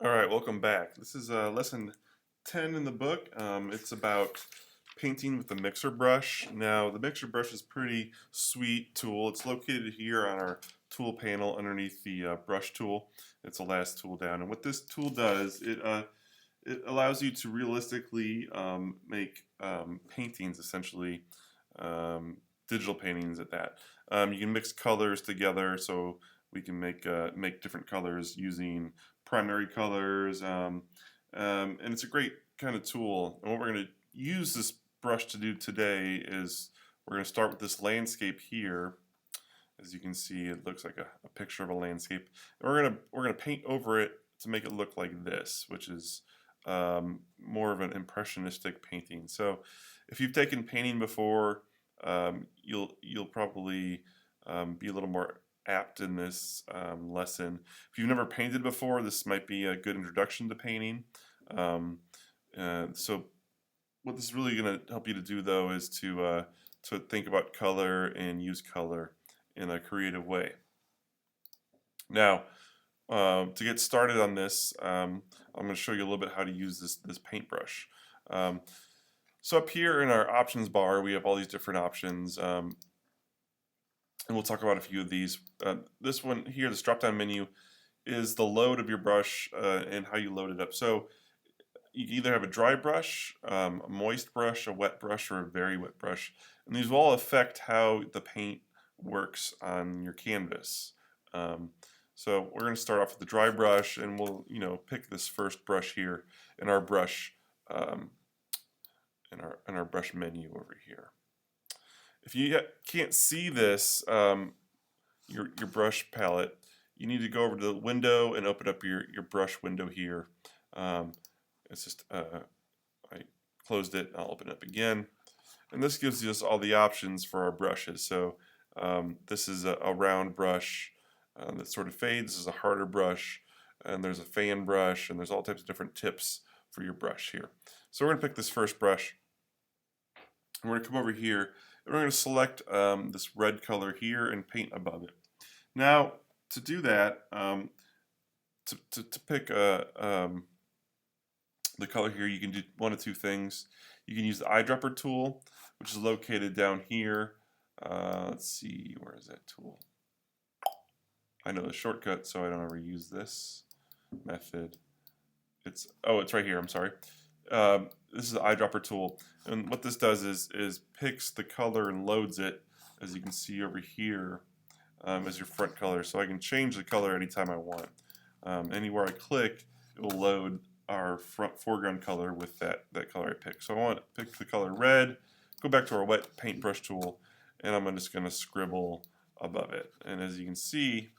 All right, welcome back. This is lesson 10 in the book. It's about painting with the mixer brush. Now, the mixer brush is a pretty sweet tool. It's located here on our tool panel underneath the brush tool. It's the last tool down. And what this tool does, it allows you to realistically make paintings, essentially, digital paintings at that. You can mix colors together, so we can make different colors using primary colors, and it's a great kind of tool. And what we're going to use this brush to do today is we're going to start with this landscape here. As you can see, it looks like a picture of a landscape. And we're gonna paint over it to make it look like this, which is more of an impressionistic painting. So, if you've taken painting before, you'll probably be a little more apt in this lesson. If you've never painted before, this might be a good introduction to painting. So what this is really going to help you to do, though, is to think about color and use color in a creative way. Now, to get started on this, I'm going to show you a little bit how to use this paintbrush. So up here in our options bar, we have all these different options. And we'll talk about a few of these. This one here, this drop-down menu, is the load of your brush and how you load it up. So you can either have a dry brush, a moist brush, a wet brush, or a very wet brush. And these will all affect how the paint works on your canvas. So we're going to start off with the dry brush, and we'll pick this first brush here in our brush in our brush menu over here. If you can't see this, your brush palette, you need to go over to the window and open up your brush window here. It's just, I closed it, I'll open it up again. And this gives us all the options for our brushes. So this is a round brush that sort of fades. This is a harder brush, and there's a fan brush, and there's all types of different tips for your brush here. So we're going to pick this first brush, and we're going to come over here, and we're going to select this red color here and paint above it. Now, to do that, to pick the color here, you can do one of two things. You can use the eyedropper tool, which is located down here. Let's see, where is that tool? I know the shortcut, so I don't ever use this method. It's right here, I'm sorry. This is the eyedropper tool, and what this does is picks the color and loads it, as you can see over here, as your front color. So I can change the color anytime I want. Anywhere I click, it will load our front foreground color with that color I picked. So I want to pick the color red, go back to our wet paintbrush tool, and I'm just going to scribble above it. And as you can see,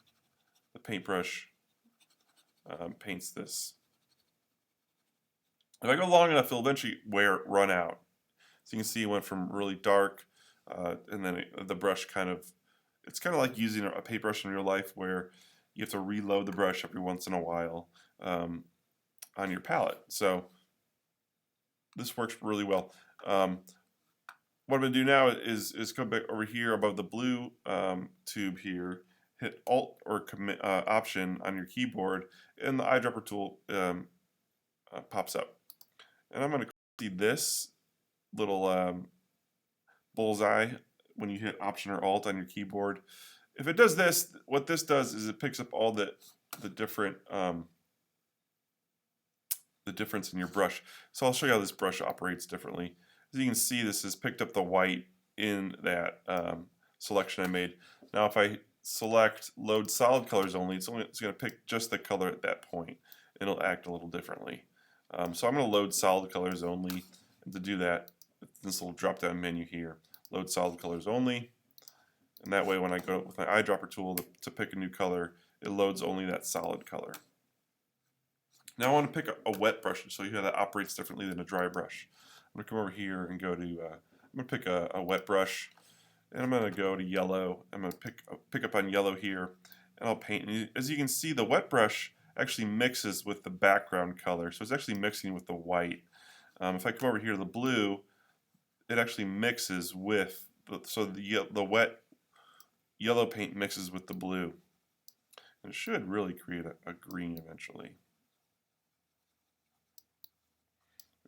the paintbrush paints this. If I go long enough, it'll eventually run out. So you can see it went from really dark, and then the brush it's kind of like using a paintbrush in real life, where you have to reload the brush every once in a while on your palette. So this works really well. What I'm going to do now is come back over here above the blue tube here, hit Alt or Option on your keyboard, and the eyedropper tool pops up. And I'm going to see this little bullseye when you hit Option or Alt on your keyboard. If it does this, what this does is it picks up all the different the difference in your brush. So I'll show you how this brush operates differently. As you can see, this has picked up the white in that selection I made. Now if I select Load Solid Colors Only, it's going to pick just the color at that point. It'll act a little differently. So I'm going to load solid colors only, and to do that, this little drop-down menu here, load solid colors only, and that way when I go with my eyedropper tool to pick a new color, it loads only that solid color. Now I want to pick a wet brush to show you how that operates differently than a dry brush. I'm going to come over here and go to, I'm going to pick a wet brush, and I'm going to go to yellow. I'm going to pick up on yellow here, and I'll paint. And as you can see, the wet brush actually mixes with the background color, so it's actually mixing with the white. If I come over here to the blue, it actually mixes with, so the wet yellow paint mixes with the blue. And it should really create a green eventually.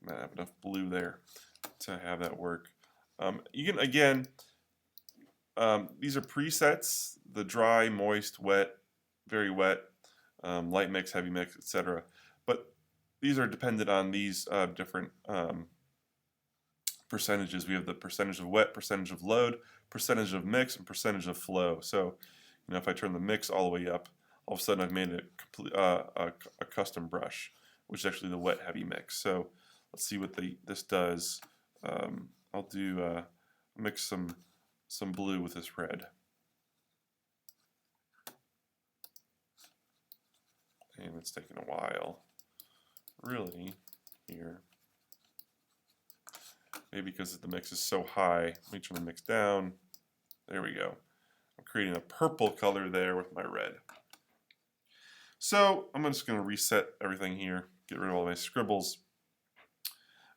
Might have enough blue there to have that work. You can, again, these are presets: the dry, moist, wet, very wet, light mix, heavy mix, etc. But these are dependent on these different percentages. We have the percentage of wet, percentage of load, percentage of mix, and percentage of flow. So, if I turn the mix all the way up, all of a sudden I've made a custom brush, which is actually the wet heavy mix. So let's see what this does. I'll do mix some blue with this red, and it's taking a while, really, here. Maybe because the mix is so high. Let me turn the mix down. There we go. I'm creating a purple color there with my red. So I'm just going to reset everything here, get rid of all my scribbles.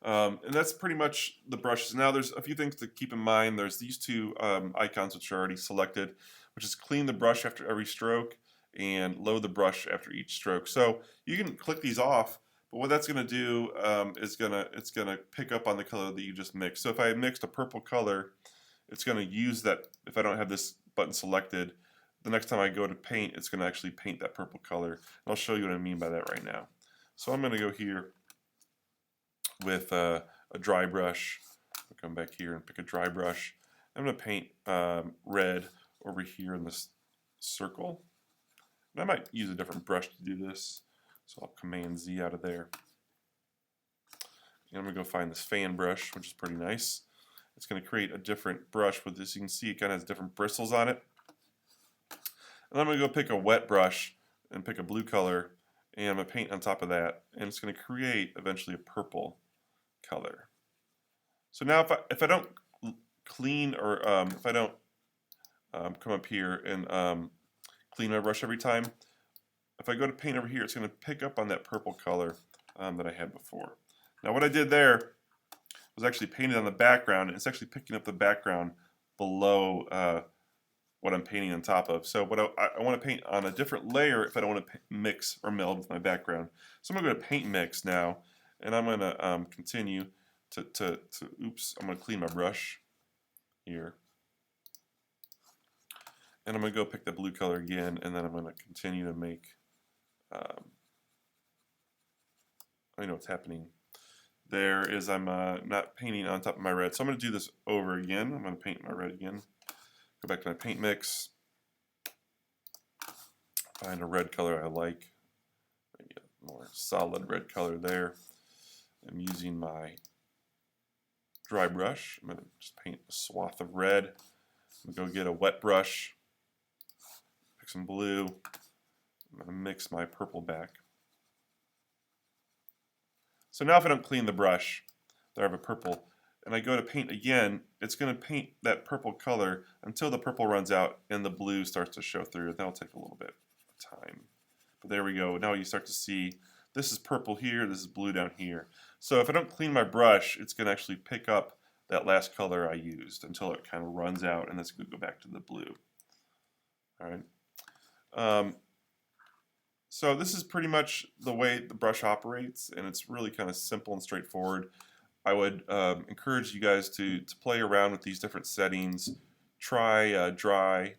And that's pretty much the brushes. Now there's a few things to keep in mind. There's these two icons which are already selected, which is clean the brush after every stroke and load the brush after each stroke. So you can click these off, but what that's going to do is it's going to pick up on the color that you just mixed. So if I mixed a purple color, it's going to use that. If I don't have this button selected, the next time I go to paint, it's going to actually paint that purple color. And I'll show you what I mean by that right now. So I'm going to go here with a dry brush. I'll come back here and pick a dry brush. I'm going to paint red over here in this circle. And I might use a different brush to do this. So I'll Command Z out of there. And I'm going to go find this fan brush, which is pretty nice. It's going to create a different brush with this. You can see it kind of has different bristles on it. And I'm going to go pick a wet brush and pick a blue color, and I'm going to paint on top of that, and it's going to create eventually a purple color. So now if I don't clean, or if I don't come up here and clean my brush every time, if I go to paint over here, it's going to pick up on that purple color that I had before. Now what I did there was actually painted on the background, and it's actually picking up the background below what I'm painting on top of. So what I want to paint on a different layer if I don't want to mix or meld with my background. So I'm going to go to Paint Mix now, and I'm going to continue oops, I'm going to clean my brush here. And I'm going to go pick the blue color again, and then I'm going to continue to make, I know what's happening there is I'm not painting on top of my red. So I'm going to do this over again. I'm going to paint my red again. Go back to my paint mix. Find a red color I like. Maybe a more solid red color there. I'm using my dry brush. I'm going to just paint a swath of red. I'm going to go get a wet brush. Pick some blue. I'm going to mix my purple back. So now if I don't clean the brush, there I have a purple, and I go to paint again, it's going to paint that purple color until the purple runs out and the blue starts to show through. That'll take a little bit of time. But there we go. Now you start to see this is purple here, this is blue down here. So if I don't clean my brush, it's going to actually pick up that last color I used until it kind of runs out, and that's going to go back to the blue. All right. So this is pretty much the way the brush operates, and it's really kind of simple and straightforward. I would encourage you guys to play around with these different settings. Try dry,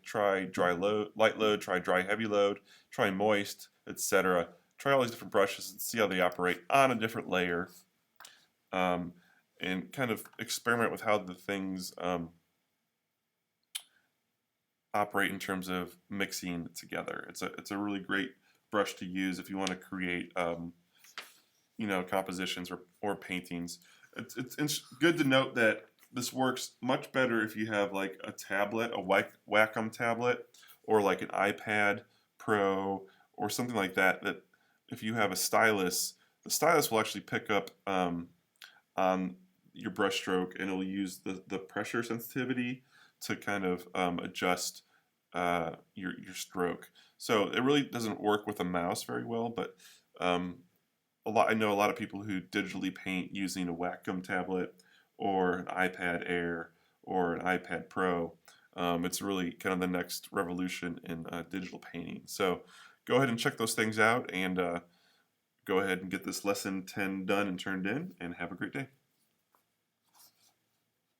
load, light load, try dry, heavy load, try moist, etc. Try all these different brushes and see how they operate on a different layer, and kind of experiment with how the things operate in terms of mixing together. It's a really great brush to use if you want to create compositions or paintings. It's good to note that this works much better if you have like a tablet, a Wacom tablet, or like an iPad Pro or something like that. That if you have a stylus, the stylus will actually pick up on your brush stroke, and it'll use the pressure sensitivity to kind of adjust your stroke. So it really doesn't work with a mouse very well, but I know a lot of people who digitally paint using a Wacom tablet or an iPad Air or an iPad Pro. It's really kind of the next revolution in digital painting. So go ahead and check those things out, and go go ahead and get this lesson 10 done and turned in, and have a great day.